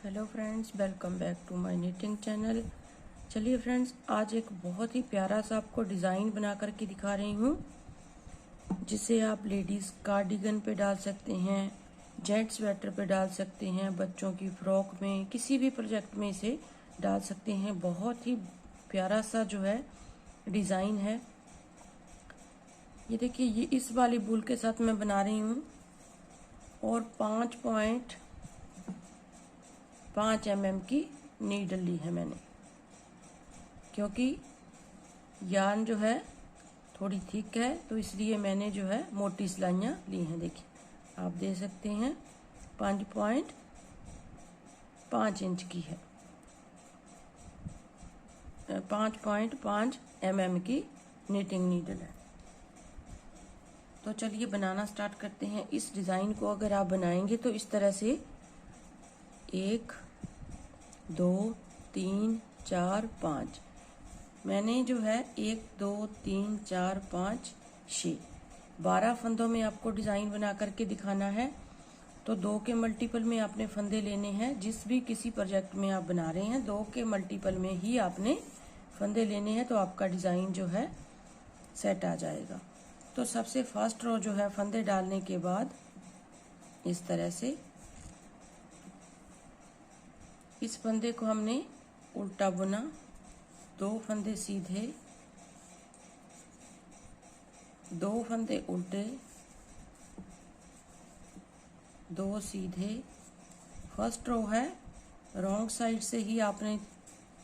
Hello friends, welcome back to my knitting channel. चलिए friends, आज एक बहुत ही प्यारा सा आपको डिज़ाइन बना करके दिखा रही हूँ, जिसे आप लेडीज़ कार्डिगन पे डाल सकते हैं, जेंट्स स्वेटर पे डाल सकते हैं, बच्चों की फ्रॉक में, किसी भी प्रोजेक्ट में इसे डाल सकते हैं। बहुत ही प्यारा सा जो है डिज़ाइन है। ये देखिए, ये इस वाली बूल के साथ मैं बना रही हूँ और 5.5 mm की नीडल ली है मैंने, क्योंकि यार्न जो है थोड़ी थिक है, तो इसलिए मैंने जो है मोटी सिलाइयाँ ली हैं। देखिए, आप दे सकते हैं 5.5 इंच की है, 5.5 mm की निटिंग नीडल है। तो चलिए बनाना स्टार्ट करते हैं। इस डिज़ाइन को अगर आप बनाएंगे तो इस तरह से 1 2 3 4 5 मैंने जो है 1 2 3 4 5 6 12 फंदों में आपको डिज़ाइन बना करके दिखाना है। तो 2 के मल्टीपल में आपने फंदे लेने हैं। जिस भी किसी प्रोजेक्ट में आप बना रहे हैं 2 के मल्टीपल में ही आपने फंदे लेने हैं, तो आपका डिज़ाइन जो है सेट आ जाएगा। तो सबसे फर्स्ट रो जो है फंदे डालने के बाद इस तरह से इस फंदे को हमने उल्टा बुना, 2 फंदे सीधे, 2 फंदे उल्टे, 2 सीधे। फर्स्ट रो है, रॉन्ग साइड से ही आपने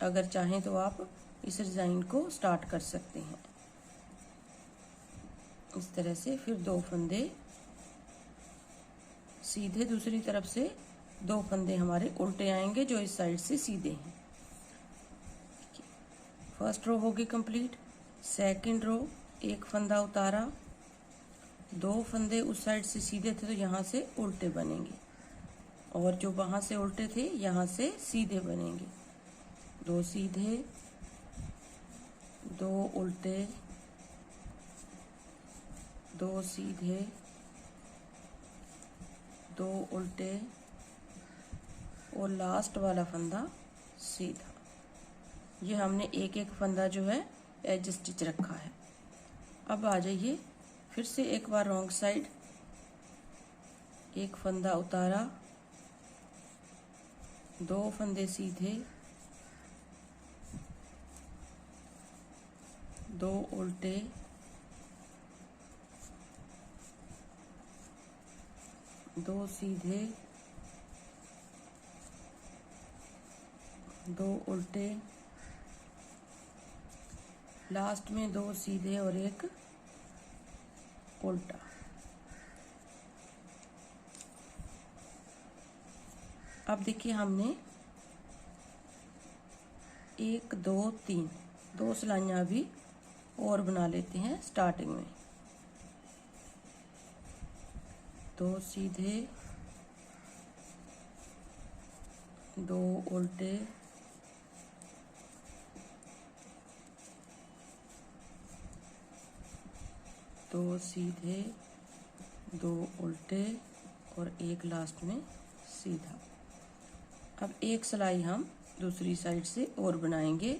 अगर चाहें तो आप इस डिज़ाइन को स्टार्ट कर सकते हैं इस तरह से। फिर 2 फंदे सीधे, दूसरी तरफ से 2 फंदे हमारे उल्टे आएंगे जो इस साइड से सीधे हैं। फर्स्ट रो होगी कंप्लीट। सेकंड रो, 1 फंदा उतारा, 2 फंदे उस साइड से सीधे थे तो यहाँ से उल्टे बनेंगे, और जो वहाँ से उल्टे थे यहाँ से सीधे बनेंगे। 2 सीधे, 2 उल्टे, 2 सीधे, 2 उल्टे और लास्ट वाला फंदा सीधा। ये हमने एक एक फंदा जो है एज स्टिच रखा है। अब आ जाइए, फिर से एक बार रॉन्ग साइड, 1 फंदा उतारा, 2 फंदे सीधे, 2 उल्टे, 2 सीधे, 2 उल्टे, लास्ट में 2 सीधे और 1 उल्टा। अब देखिए, हमने 1 2 3 2 सिलाइयाँ भी और बना लेते हैं स्टार्टिंग में। 2 सीधे, 2 उल्टे, 2 सीधे, 2 उल्टे और 1 लास्ट में सीधा। अब 1 सिलाई हम दूसरी साइड से और बनाएंगे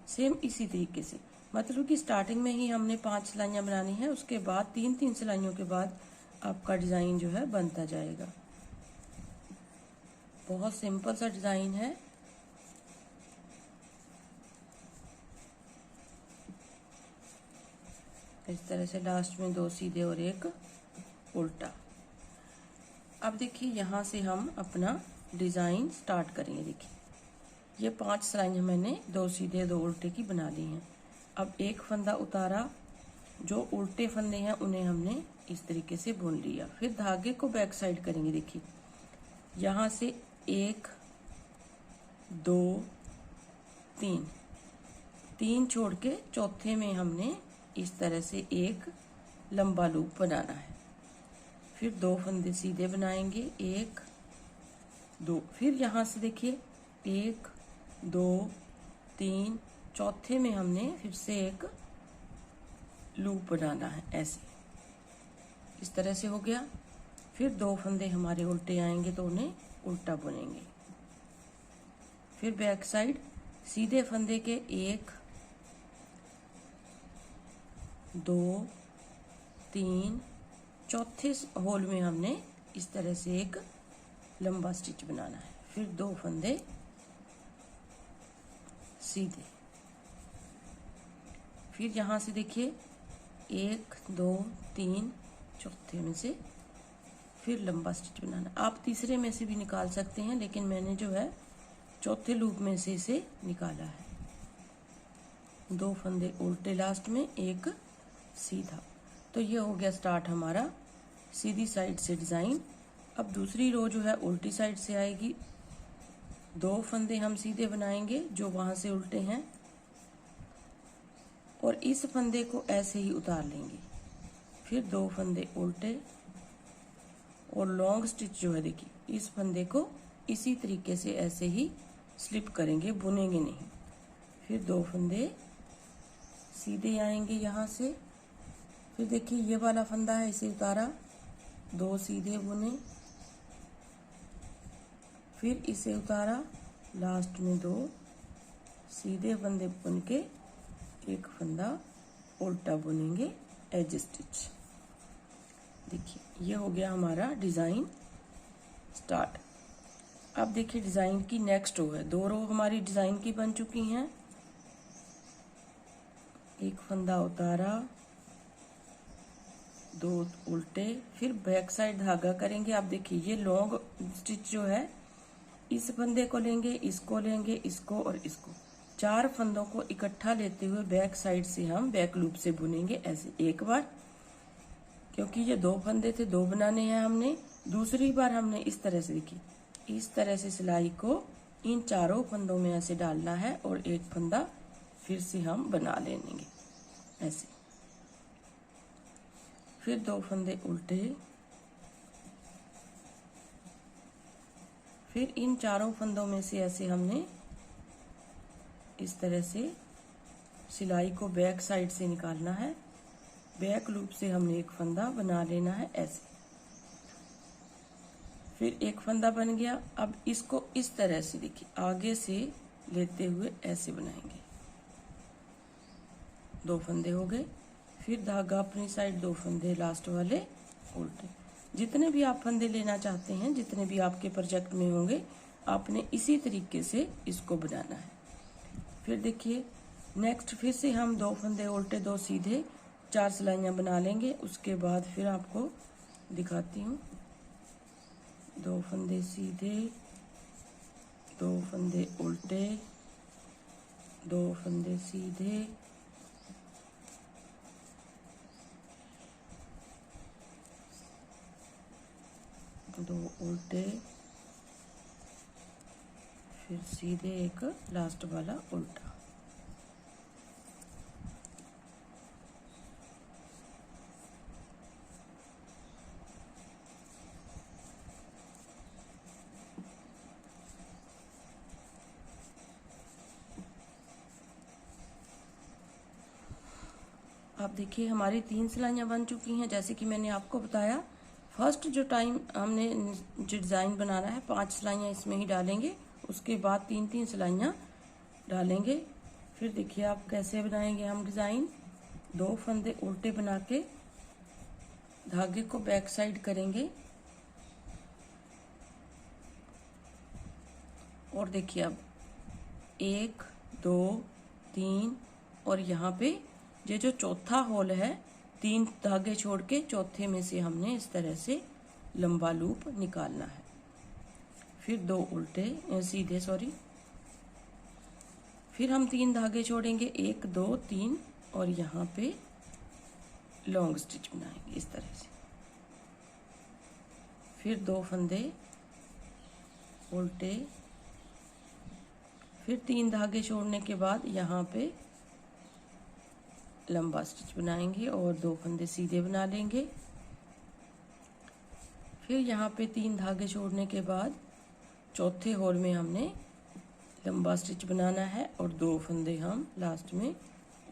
सेम इसी तरीके से। मतलब कि स्टार्टिंग में ही हमने 5 सिलाइयाँ बनानी है, उसके बाद 3 सिलाइयों के बाद आपका डिज़ाइन जो है बनता जाएगा। बहुत सिंपल सा डिज़ाइन है। इस तरह से लास्ट में 2 सीधे और 1 उल्टा। अब देखिए, यहाँ से हम अपना डिज़ाइन स्टार्ट करेंगे। देखिए, ये 5 सिलाइयाँ मैंने 2 सीधे 2 उल्टे की बना ली हैं। अब 1 फंदा उतारा, जो उल्टे फंदे हैं उन्हें हमने इस तरीके से बुन लिया। फिर धागे को बैक साइड करेंगे। देखिए, यहाँ से 1 2 3 छोड़ के चौथे में हमने इस तरह से एक लंबा लूप बनाना है। फिर 2 फंदे सीधे बनाएंगे, 1 2, फिर यहाँ से देखिए 1 2 3, चौथे में हमने फिर से एक लूप बनाना है। ऐसे इस तरह से हो गया। फिर 2 फंदे हमारे उल्टे आएंगे तो उन्हें उल्टा बुनेंगे। फिर बैक साइड सीधे फंदे के 1 2 3 चौथे होल में हमने इस तरह से एक लंबा स्टिच बनाना है। फिर 2 फंदे सीधे, फिर यहाँ से देखिए 1 2 3 चौथे में से फिर लंबा स्टिच बनाना। आप तीसरे में से भी निकाल सकते हैं, लेकिन मैंने जो है चौथे लूप में से इसे निकाला है। 2 फंदे उल्टे लास्ट में, 1 सीधा। तो ये हो गया स्टार्ट हमारा सीधी साइड से डिज़ाइन। अब दूसरी रो जो है उल्टी साइड से आएगी। 2 फंदे हम सीधे बनाएंगे जो वहां से उल्टे हैं, और इस फंदे को ऐसे ही उतार लेंगे। फिर 2 फंदे उल्टे, और लॉन्ग स्टिच जो है देखिए इस फंदे को इसी तरीके से ऐसे ही स्लिप करेंगे, बुनेंगे नहीं। फिर 2 फंदे सीधे आएंगे यहाँ से। फिर देखिए ये वाला फंदा है, इसे उतारा, 2 सीधे बुने, फिर इसे उतारा, लास्ट में 2 सीधे फंदे बुन के 1 फंदा उल्टा बुनेंगे एज स्टिच। देखिए ये हो गया हमारा डिज़ाइन स्टार्ट। अब देखिए डिज़ाइन की नेक्स्ट रो है। 2 रो हमारी डिज़ाइन की बन चुकी हैं। 1 फंदा उतारा, 2 उल्टे, फिर बैक साइड धागा करेंगे। आप देखिए ये लॉन्ग स्टिच जो है, इस फंदे को लेंगे, इसको लेंगे, इसको और इसको, 4 फंदों को इकट्ठा लेते हुए बैक साइड से हम बैक लूप से बुनेंगे ऐसे एक बार, क्योंकि ये 2 फंदे थे, 2 बनाने हैं हमने। दूसरी बार हमने इस तरह से देखिए, इस तरह से सिलाई को इन 4 फंदों में ऐसे डालना है, और 1 फंदा फिर से हम बना लेंगे ऐसे। फिर 2 फंदे उल्टे, फिर इन 4 फंदों में से ऐसे हमने इस तरह से सिलाई को बैक साइड से निकालना है। बैक लूप से हमने 1 फंदा बना लेना है ऐसे। फिर 1 फंदा बन गया। अब इसको इस तरह से देखिए आगे से लेते हुए ऐसे बनाएंगे। 2 फंदे हो गए, फिर धागा अपनी साइड, 2 फंदे लास्ट वाले उल्टे। जितने भी आप फंदे लेना चाहते हैं, जितने भी आपके प्रोजेक्ट में होंगे, आपने इसी तरीके से इसको बनाना है। फिर देखिए नेक्स्ट फिर से हम 2 फंदे उल्टे, 2 सीधे, 4 सिलाइयाँ बना लेंगे। उसके बाद फिर आपको दिखाती हूँ। 2 फंदे सीधे, 2 फंदे उल्टे, 2 फंदे सीधे, 2 उल्टे, फिर सीधे एक लास्ट वाला उल्टा। आप देखिए हमारी 3 सिलाइयाँ बन चुकी हैं। जैसे कि मैंने आपको बताया, फर्स्ट जो टाइम हमने जो डिज़ाइन बनाना है, 5 सिलाइयाँ इसमें ही डालेंगे, उसके बाद 3-3 सिलाइयाँ डालेंगे। फिर देखिए आप कैसे बनाएंगे हम डिज़ाइन। 2 फंदे उल्टे बना के धागे को बैक साइड करेंगे, और देखिए अब 1 2 3, और यहाँ पे ये जो चौथा होल है, 3 धागे छोड़ के चौथे में से हमने इस तरह से लंबा लूप निकालना है। फिर 2 उल्टे सीधे, फिर हम 3 धागे छोड़ेंगे, 1 2 3, और यहाँ पे लॉन्ग स्टिच बनाएंगे इस तरह से। फिर 2 फंदे उल्टे, फिर 3 धागे छोड़ने के बाद यहाँ पे लंबा स्टिच बनाएंगे, और 2 फंदे सीधे बना लेंगे। फिर यहाँ पे 3 धागे छोड़ने के बाद चौथे होल में हमने लंबा स्टिच बनाना है, और 2 फंदे हम लास्ट में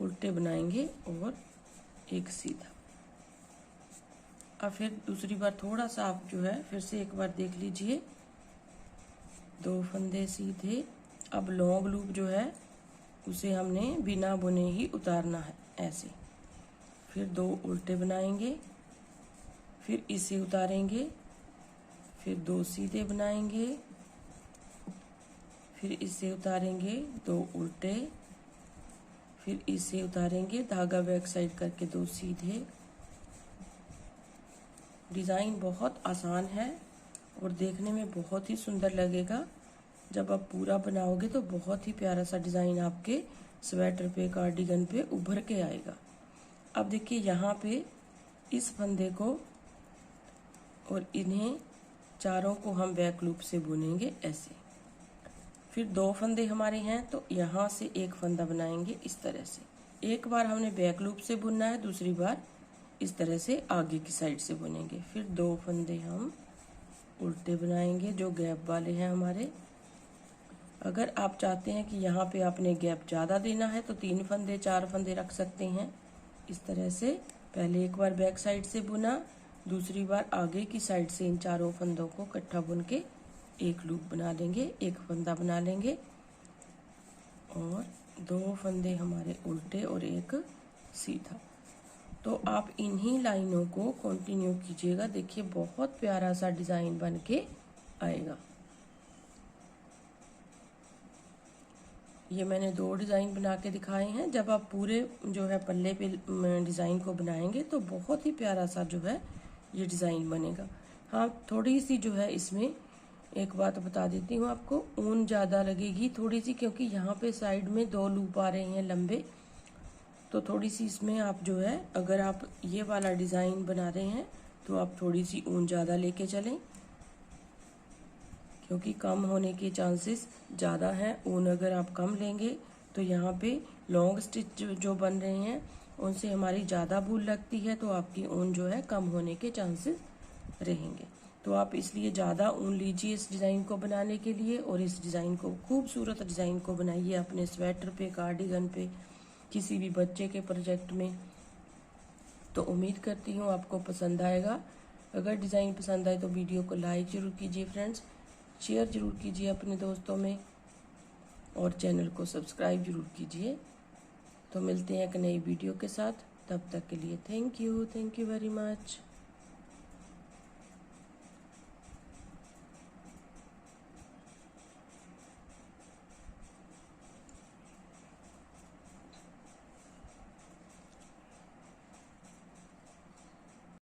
उल्टे बनाएंगे, और 1 सीधा। अब फिर दूसरी बार थोड़ा सा आप जो है फिर से एक बार देख लीजिए। 2 फंदे सीधे, अब लॉन्ग लूप जो है उसे हमने बिना बुने ही उतारना है ऐसे। फिर 2 उल्टे बनाएंगे, फिर इसे उतारेंगे, फिर 2 सीधे बनाएंगे, फिर इसे उतारेंगे, 2 उल्टे, फिर इसे उतारेंगे, धागा बैक साइड करके 2 सीधे। डिज़ाइन बहुत आसान है और देखने में बहुत ही सुंदर लगेगा। जब आप पूरा बनाओगे तो बहुत ही प्यारा सा डिज़ाइन आपके स्वेटर पे, कार्डिगन पे उभर के आएगा। अब देखिए यहाँ पे इस फंदे को और इन्हें चारों को हम बैक लूप से बुनेंगे ऐसे। फिर 2 फंदे हमारे हैं तो यहाँ से एक फंदा बनाएंगे इस तरह से। एक बार हमने बैक लूप से बुनना है, दूसरी बार इस तरह से आगे की साइड से बुनेंगे। फिर 2 फंदे हम उल्टे बनाएंगे जो गैप वाले हैं हमारे। अगर आप चाहते हैं कि यहाँ पे आपने गैप ज़्यादा देना है तो 3 फंदे 4 फंदे रख सकते हैं इस तरह से। पहले एक बार बैक साइड से बुना, दूसरी बार आगे की साइड से इन चारों फंदों को इकट्ठा बुन के एक लूप बना लेंगे, एक फंदा बना लेंगे और 2 फंदे हमारे उल्टे और एक सीधा। तो आप इन्हीं लाइनों को कंटिन्यू कीजिएगा। देखिए बहुत प्यारा सा डिज़ाइन बन के आएगा। ये मैंने 2 डिज़ाइन बना के दिखाए हैं। जब आप पूरे जो है पल्ले पे डिज़ाइन को बनाएंगे तो बहुत ही प्यारा सा जो है ये डिज़ाइन बनेगा। हाँ, थोड़ी सी जो है इसमें एक बात बता देती हूँ आपको, ऊन ज़्यादा लगेगी थोड़ी सी, क्योंकि यहाँ पे साइड में 2 लूप आ रहे हैं लंबे। तो थोड़ी सी इसमें आप जो है, अगर आप ये वाला डिज़ाइन बना रहे हैं तो आप थोड़ी सी ऊन ज़्यादा लेके चलें, क्योंकि कम होने के चांसेस ज़्यादा हैं। ऊन अगर आप कम लेंगे तो यहाँ पे लॉन्ग स्टिच जो बन रहे हैं उनसे हमारी ज़्यादा भूल लगती है, तो आपकी ऊन जो है कम होने के चांसेस रहेंगे। तो आप इसलिए ज़्यादा ऊन लीजिए इस डिज़ाइन को बनाने के लिए और इस डिज़ाइन को, खूबसूरत डिज़ाइन को बनाइए अपने स्वेटर पे, कार्डिगन पे, किसी भी बच्चे के प्रोजेक्ट में। तो उम्मीद करती हूँ आपको पसंद आएगा। अगर डिज़ाइन पसंद आए तो वीडियो को लाइक ज़रूर कीजिए फ्रेंड्स, शेयर ज़रूर कीजिए अपने दोस्तों में और चैनल को सब्सक्राइब ज़रूर कीजिए। तो मिलते हैं एक नई वीडियो के साथ, तब तक के लिए थैंक यू वेरी मच।